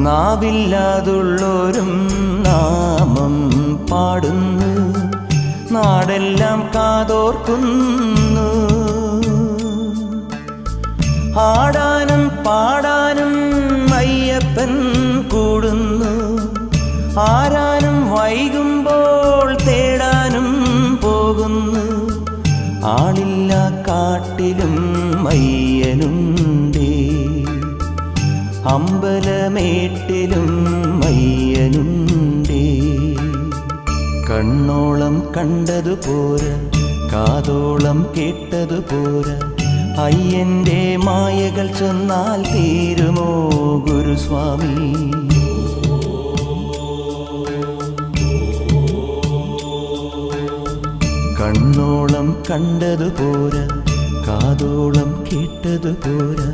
നാവില്ലാതുള്ളോരും നാമം പാടുന്നു, നാടെല്ലാം കാതോർക്കുന്നു. ആടാനും പാടാനും അയ്യപ്പൻ കൂടുന്നു, ആരാനും വൈകുമ്പോൾ തേടാനും പോകുന്നു. ആളില്ല കാട്ടിലും അയ്യനുണ്ടേ, അമ്പലമേട്ടിലും അയ്യനുണ്ടേ. കണ്ണോളം കണ്ടതുപോരാ, കാതോളം കേട്ടതുപോരാ, അയ്യന്റെ മായകൾ ചൊന്നാൽ തീരുമോ ഗുരുസ്വാമി? കണ്ണോളം കണ്ടതുപോരാ, കാതോളം കേട്ടതുപോരാ,